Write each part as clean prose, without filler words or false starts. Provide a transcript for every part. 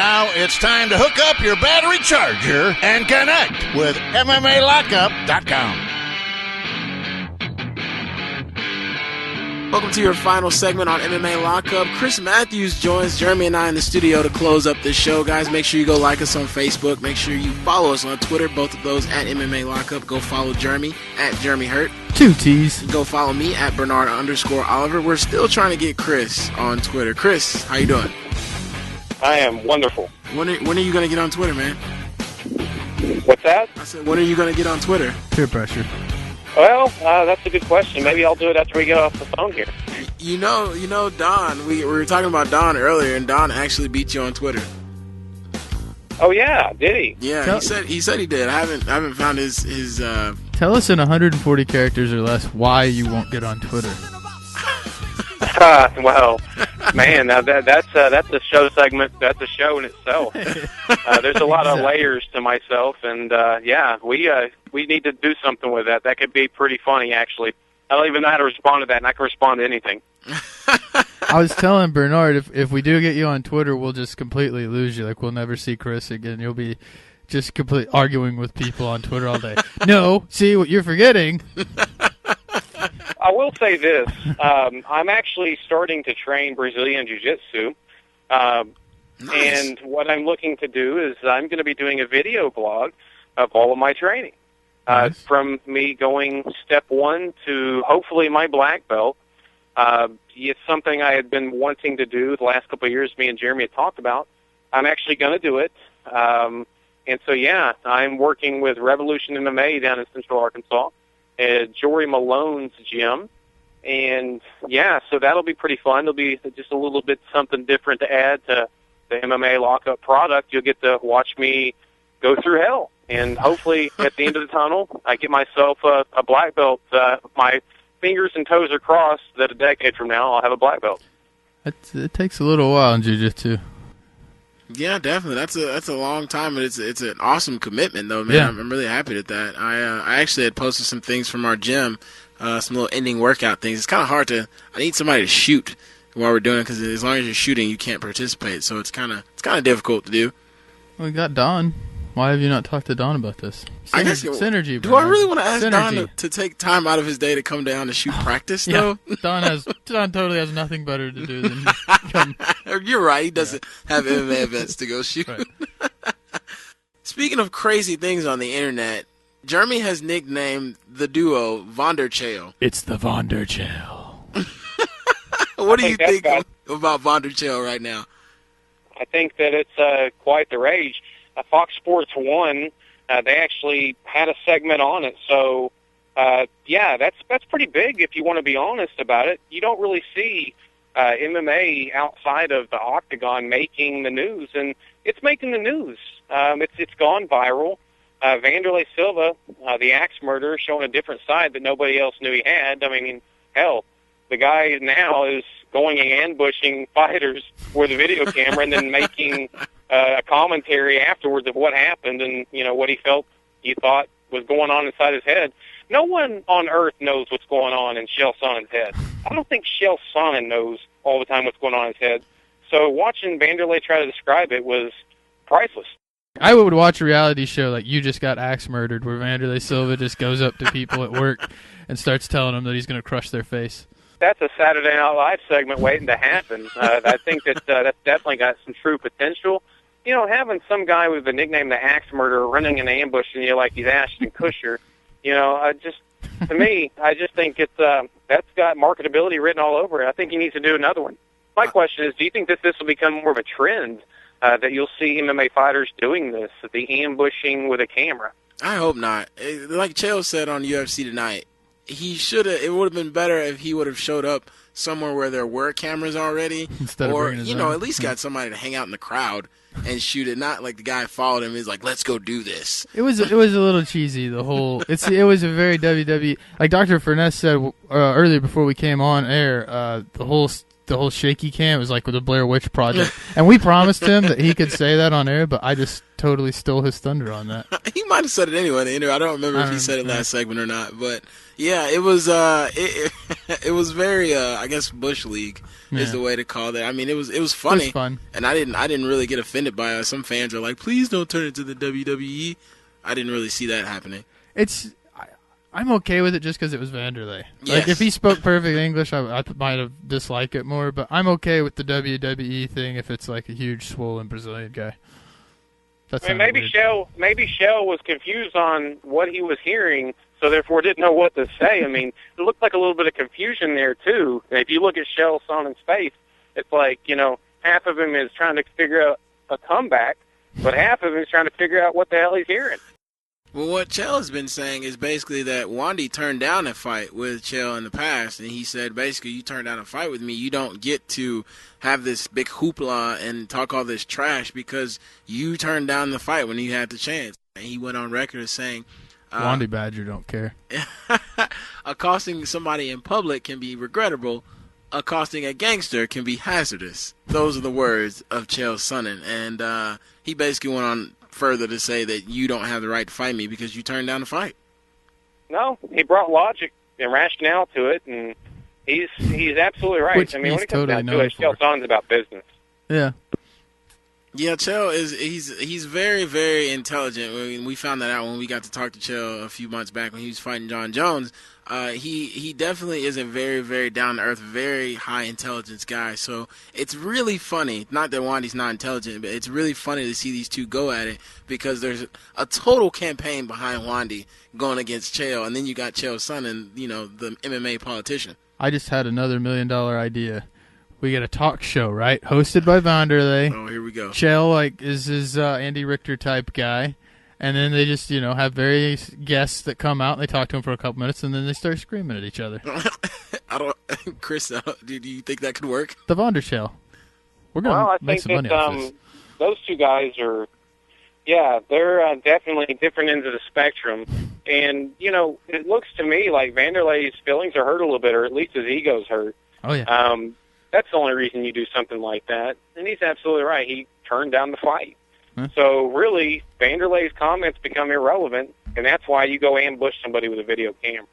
Now it's time to hook up your battery charger and connect with MMALockup.com. Welcome to your final segment on MMA Lockup. Chris Matthews joins Jeremy and I in the studio to close up this show. Guys, make sure you go like us on Facebook. Make sure you follow us on Twitter, both of those at MMA Lockup. Go follow Jeremy at Jeremy Hurt. 2 T's. Go follow me at Bernard_Oliver. We're still trying to get Chris on Twitter. Chris, how you doing? I am wonderful. When are you going to get on Twitter, man? What's that? I said, when are you going to get on Twitter? Peer pressure. Well, that's a good question. Maybe I'll do it after we get off the phone here. You know, Don. We were talking about Don earlier, and Don actually beat you on Twitter. Oh yeah, did he? Yeah, he said he did. I haven't found his. Tell us in 140 characters or less why you won't get on Twitter. Well, man, now that's a show segment. That's a show in itself. There's a lot of layers to myself, and we need to do something with that. That could be pretty funny, actually. I don't even know how to respond to that, and I can respond to anything. I was telling Bernard, if we do get you on Twitter, we'll just completely lose you. Like, we'll never see Chris again. You'll be just completely arguing with people on Twitter all day. No, see, what you're forgetting. I will say this. I'm actually starting to train Brazilian Jiu-Jitsu. Nice. And what I'm looking to do is I'm going to be doing a video blog of all of my training. Nice. From me going step 1 to hopefully my black belt. It's something I had been wanting to do the last couple of years. Me and Jeremy had talked about. I'm actually going to do it. And so, yeah, I'm working with Revolution MMA down in Central Arkansas at Jory Malone's gym. And, yeah, so that'll be pretty fun. It'll be just a little bit something different to add to the MMA Lockup product. You'll get to watch me go through hell. And hopefully at the end of the tunnel, I get myself a black belt. My fingers and toes are crossed that a decade from now I'll have a black belt. It takes a little while in jiu-jitsu. Yeah, definitely. That's a long time, and it's an awesome commitment, though, man. Yeah. I'm really happy at that. I actually had posted some things from our gym, some little ending workout things. It's kind of hard I need somebody to shoot while we're doing it, because as long as you're shooting, you can't participate. So it's kind of difficult to do. We got Don. Why have you not talked to Don about this? I guess Synergy. Do I really want to ask Synergy. Don to take time out of his day to come down to shoot practice, though? Yeah, Don totally has nothing better to do than come. You're right. He doesn't have MMA events to go shoot. Right. Speaking of crazy things on the internet, Jeremy has nicknamed the duo Vonderchail. It's the Vonderchail. What do you think about Vonderchail right now? I think that it's quite the rage. Fox Sports 1, they actually had a segment on it. So, that's pretty big if you want to be honest about it. You don't really see MMA outside of the octagon making the news, and it's making the news. It's gone viral. Vanderlei Silva, the axe murderer, showing a different side that nobody else knew he had. I mean, hell, the guy now is going and ambushing fighters with a video camera and then making a commentary afterwards of what happened and, what he thought was going on inside his head. No one on earth knows what's going on in Chael Sonnen's head. I don't think Chael Sonnen knows all the time what's going on in his head. So watching Vanderlei try to describe it was priceless. I would watch a reality show like You Just Got Axe Murdered, where Vanderlei Silva just goes up to people at work and starts telling them that he's going to crush their face. That's a Saturday Night Live segment waiting to happen. I think that's definitely got some true potential. Having some guy with the nickname the Axe Murderer running an ambush and you like he's Ashton Kutcher, to me, I just think that's got marketability written all over it. I think he needs to do another one. My question is, do you think that this will become more of a trend, that you'll see MMA fighters doing this, the ambushing with a camera? I hope not. Like Chael said on UFC Tonight, it would have been better if he would have showed up somewhere where there were cameras already, instead or, of bringing his own. at least got somebody to hang out in the crowd and shoot it. Not like the guy followed him. He's like, let's go do this. It was a little cheesy. The whole it was a very WWE. Like Dr. Furness said earlier before we came on air, the whole shaky cam was like with the Blair Witch Project, and we promised him that he could say that on air, but I just totally stole his thunder on that. He might have said it anyway in the interview. I don't remember if he said it last segment or not, but Yeah, it was it was very I guess Bush League is the way to call that. I mean, it was funny. It was fun. And I didn't really get offended by it. Some fans are like, "Please don't turn it to the WWE." I didn't really see that happening. I'm okay with it just because it was Vanderlei. Yes. Like, if he spoke perfect English, I might have disliked it more, but I'm okay with the WWE thing if it's like a huge, swollen Brazilian guy. I mean, maybe Shell was confused on what he was hearing, so therefore didn't know what to say. I mean, it looked like a little bit of confusion there, too. And if you look at Shell Sonnen's face, it's like, half of him is trying to figure out a comeback, but half of him is trying to figure out what the hell he's hearing. Well, what Chael has been saying is basically that Wandy turned down a fight with Chael in the past, and he said basically, you turn down a fight with me, you don't get to have this big hoopla and talk all this trash because you turned down the fight when you had the chance. And he went on record as saying, Wandy Badger don't care. accosting somebody in public can be regrettable. Accosting a gangster can be hazardous. Those are the words of Chael Sonnen, and he basically went on further to say that you don't have the right to fight me because you turned down the fight. No, he brought logic and rationale to it, and he's absolutely right. Which I mean, when he's it comes totally down to known it, for. Chael Sonnen's about business. Yeah. Yeah, Chael he's very, very intelligent. I mean, we found that out when we got to talk to Chael a few months back when he was fighting John Jones. He definitely is a very, very down-to-earth, very high-intelligence guy. So it's really funny, not that Wandy's not intelligent, but it's really funny to see these two go at it because there's a total campaign behind Wandy going against Chael, and then you got Chael Sonnen, the MMA politician. I just had another $1 million idea. We get a talk show, right? Hosted by Vanderlei. Oh, here we go. Chael, is his Andy Richter type guy. And then they just, have various guests that come out and they talk to him for a couple minutes and then they start screaming at each other. Chris, do you think that could work? The Vandershell. We're going to make some money off this. Those two guys are, they're definitely different ends of the spectrum. And, it looks to me like Vanderlei's feelings are hurt a little bit, or at least his ego's hurt. Oh, yeah. That's the only reason you do something like that. And he's absolutely right. He turned down the fight. Huh? So, really, Vanderlei's comments become irrelevant, and that's why you go ambush somebody with a video camera.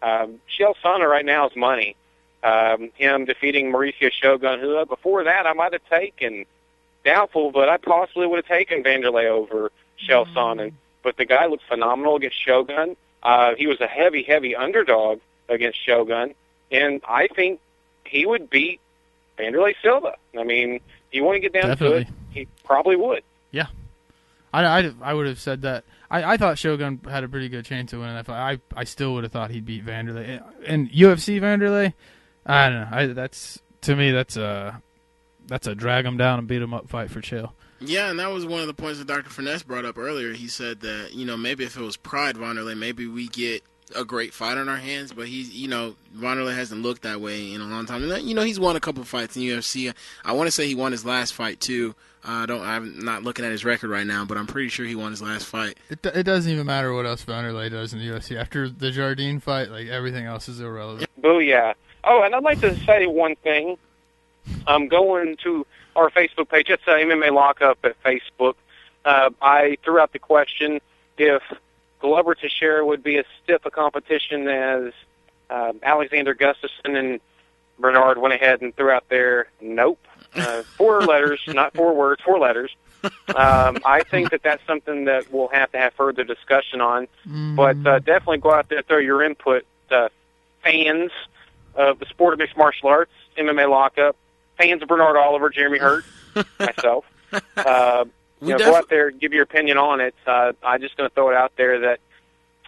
Chael Sonnen right now is money. Him defeating Mauricio Shogun, who before that I might have taken, doubtful, but I possibly would have taken Vanderlei over Chael Sonnen. But the guy looked phenomenal against Shogun. He was a heavy, heavy underdog against Shogun, and I think he would beat Vanderlei Silva. I mean, if you want to get down Definitely. to it, he probably would. Yeah. I would have said that. I thought Shogun had a pretty good chance of winning that fight. I still would have thought he'd beat Vanderlei. And UFC Vanderlei, I don't know. That's a drag him down and beat him up fight for Chael. Yeah, and that was one of the points that Dr. Finesse brought up earlier. He said that, maybe if it was Pride Vanderlei, maybe we get a great fight on our hands, but Vanderlei hasn't looked that way in a long time. And, he's won a couple of fights in UFC. I want to say he won his last fight, too. I'm not looking at his record right now, but I'm pretty sure he won his last fight. It doesn't even matter what else Vanderlei does in the UFC. After the Jardine fight, everything else is irrelevant. Booyah. Oh, and I'd like to say one thing. I'm going to our Facebook page. It's MMA Lockup at Facebook. I threw out the question if Glover Teixeira would be as stiff a competition as Alexander Gustafsson, and Bernard went ahead and threw out there, nope. 4 letters, not 4 words, 4 letters. I think that that's something that we'll have to have further discussion on. But definitely go out there, throw your input, fans of the sport of mixed martial arts, MMA Lockup, fans of Bernard Oliver, Jeremy Hurt, myself. Go out there, give your opinion on it. I'm just going to throw it out there that,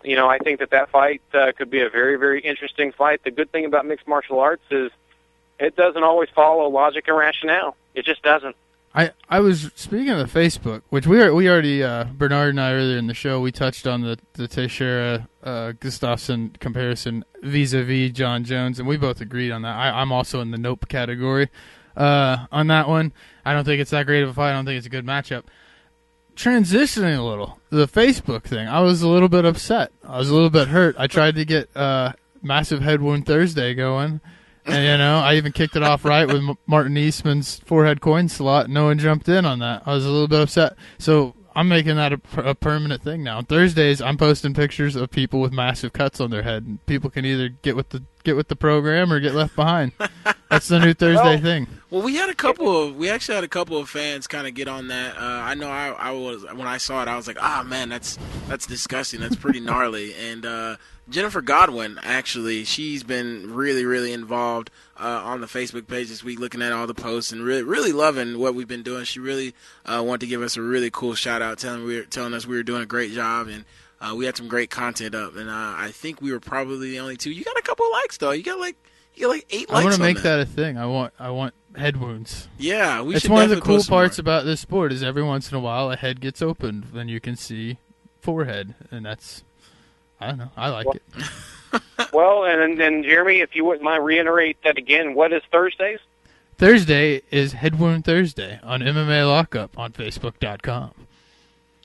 I think that fight could be a very, very interesting fight. The good thing about mixed martial arts is it doesn't always follow logic and rationale. It just doesn't. I was speaking of the Facebook, which we already Bernard and I earlier in the show, we touched on the Teixeira Gustafsson comparison vis-a-vis John Jones, and we both agreed on that. I'm also in the nope category on that one. I don't think it's that great of a fight. I don't think it's a good matchup. Transitioning a little, the Facebook thing, I was a little bit upset. I was a little bit hurt. I tried to get Massive Head Wound Thursday going. And, I even kicked it off right with Martin Eastman's forehead coin slot. No one jumped in on that. I was a little bit upset. So I'm making that a permanent thing now. Thursdays, I'm posting pictures of people with massive cuts on their head, and people can either get with the program or get left behind. That's the new Thursday thing. Well, we actually had a couple of fans kind of get on that. I know I was, when I saw it, I was like, man, that's disgusting. That's pretty gnarly. And Jennifer Godwin, actually, she's been really, really involved on the Facebook page this week, looking at all the posts and really, really loving what we've been doing. She really wanted to give us a really cool shout out, telling us we were doing a great job, and we had some great content up. And I think we were probably the only two. You got a couple of likes though. You got like 8 likes. I want to make that a thing. I want head wounds. Yeah, it's one of the cool parts about this sport is every once in a while a head gets opened, then you can see forehead, and that's, I don't know, I like it. Well, and then Jeremy, if you wouldn't mind reiterate that again, what is Thursdays? Thursday is Head Wound Thursday on MMALockup on Facebook.com.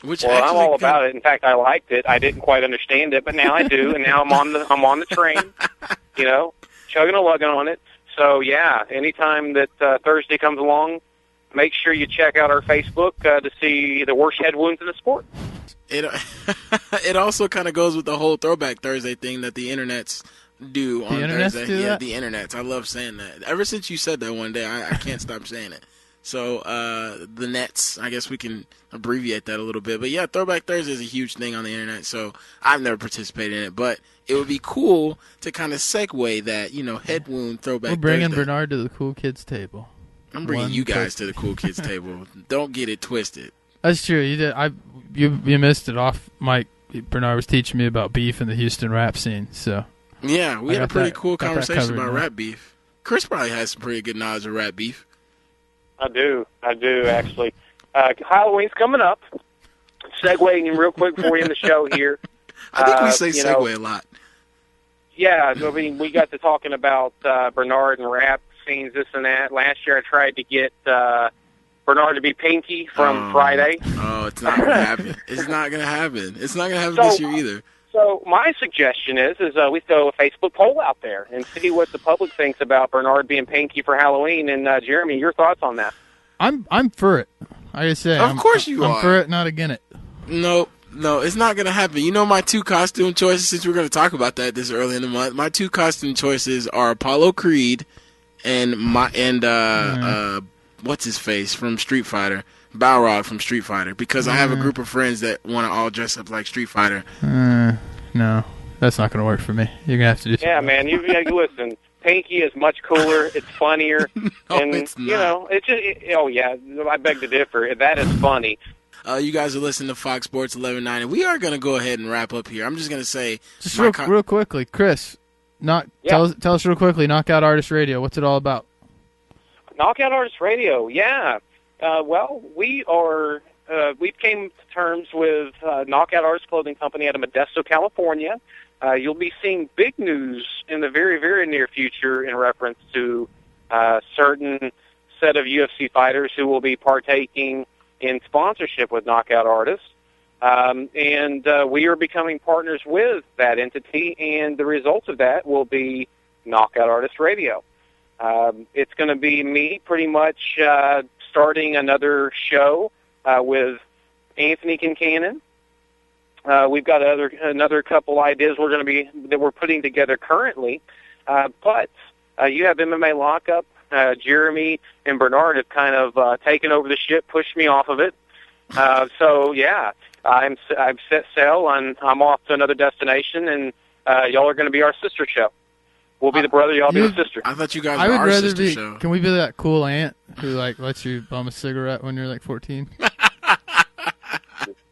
Well, I'm all about it. In fact, I liked it. I didn't quite understand it, but now I do, and now I'm on the train, chugging a lugging on it. So yeah, anytime that Thursday comes along, make sure you check out our Facebook to see the worst head wounds in the sport. It also kind of goes with the whole Throwback Thursday thing that the internets do on Thursday. Yeah, the internets. I love saying that. Ever since you said that one day, I can't stop saying it. So the nets, I guess we can abbreviate that a little bit. But yeah, Throwback Thursday is a huge thing on the internet. So I've never participated in it, but it would be cool to kind of segue that, head wound Throwback Thursday. We're bringing Bernard to the cool kids table. I'm bringing you guys to the cool kids table. Don't get it twisted. That's true. You did. You missed it off, Mike. Bernard was teaching me about beef in the Houston rap scene. So yeah, we had a pretty cool conversation about rap beef. Chris probably has some pretty good knowledge of rap beef. I do actually. Halloween's coming up. Segueing real quick for you in the show here. I think we say segue a lot. Yeah, I mean, we got to talking about Bernard and rap scenes, this and that. Last year I tried to get Bernard to be Pinky from Friday. Oh, it's not going to happen. It's not going to happen. It's not going to happen this year either. So my suggestion is we throw a Facebook poll out there and see what the public thinks about Bernard being Pinky for Halloween. And Jeremy, your thoughts on that? I'm for it. Like I said, of course you are. I'm for it, not against it. No, it's not going to happen. You know my two costume choices, since we're going to talk about that this early in the month, my two costume choices are Apollo Creed and what's his face from Street Fighter, Balrog from Street Fighter, because I have a group of friends that want to all dress up like Street Fighter. No, that's not going to work for me. You're going to have to do something. Yeah, man, you listen. Pinky is much cooler. It's funnier. No, and, it's not. It's just, I beg to differ. That is funny. You guys are listening to Fox Sports 1190. We are going to go ahead and wrap up here. I'm just going to say... Just real quickly, Chris, tell us real quickly, Knockout Artist Radio, what's it all about? Knockout Artist Radio, yeah. Well, we came to terms with Knockout Artist Clothing Company out of Modesto, California. You'll be seeing big news in the very, very near future in reference to a certain set of UFC fighters who will be partaking in sponsorship with Knockout Artists. And we are becoming partners with that entity, and the results of that will be Knockout Artist Radio. It's going to be me pretty much starting another show with Anthony Kincannon. We've got another couple ideas that we're putting together currently, but you have MMA Lockup. Jeremy and Bernard have kind of taken over the ship, pushed me off of it. So yeah, I've set sail and I'm off to another destination, and y'all are going to be our sister show. We'll be the brother, y'all be the sister. I thought you guys were our sister show. Can we be that cool aunt who lets you bum a cigarette when you're 14?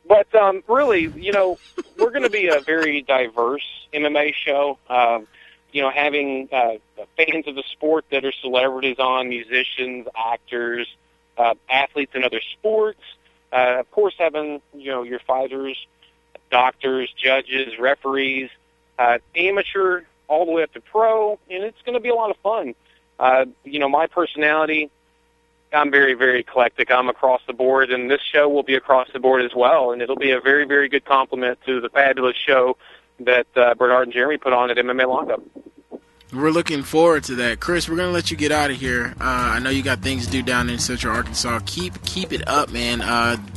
But really, we're going to be a very diverse MMA show. Having fans of the sport that are celebrities on, musicians, actors, athletes in other sports. Of course, having your fighters, doctors, judges, referees, amateur, all the way up to pro, and it's going to be a lot of fun. My personality, I'm very, very eclectic. I'm across the board, and this show will be across the board as well, and it'll be a very, very good compliment to the fabulous show that Bernard and Jeremy put on at MMA Lockup. We're looking forward to that. Chris, we're going to let you get out of here. I know you got things to do down in Central Arkansas. Keep it up, man.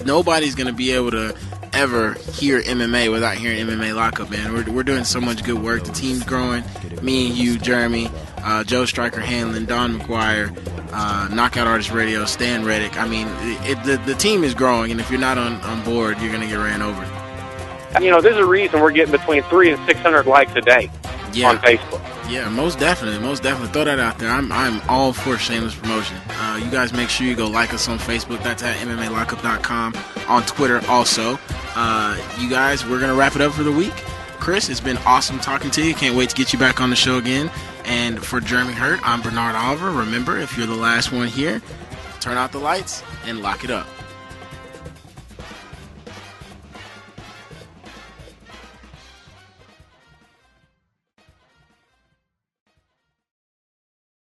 Nobody's going to be able to ever hear MMA without hearing MMA Lockup, man. We're doing so much good work. The team's growing. Me and you, Jeremy, Joe Striker Hanlon, Don McGuire, Knockout Artist Radio, Stan Reddick. I mean, the team is growing, and if you're not on board, you're going to get ran over. You know, there's a reason we're getting between 300 and 600 likes a day on Facebook. Yeah, most definitely. Throw that out there. I'm all for shameless promotion. You guys make sure you go like us on Facebook. That's at MMALockup.com. On Twitter also. You guys, we're going to wrap it up for the week. Chris, it's been awesome talking to you. Can't wait to get you back on the show again. And for Jeremy Hurt, I'm Bernard Oliver. Remember, if you're the last one here, turn out the lights and lock it up.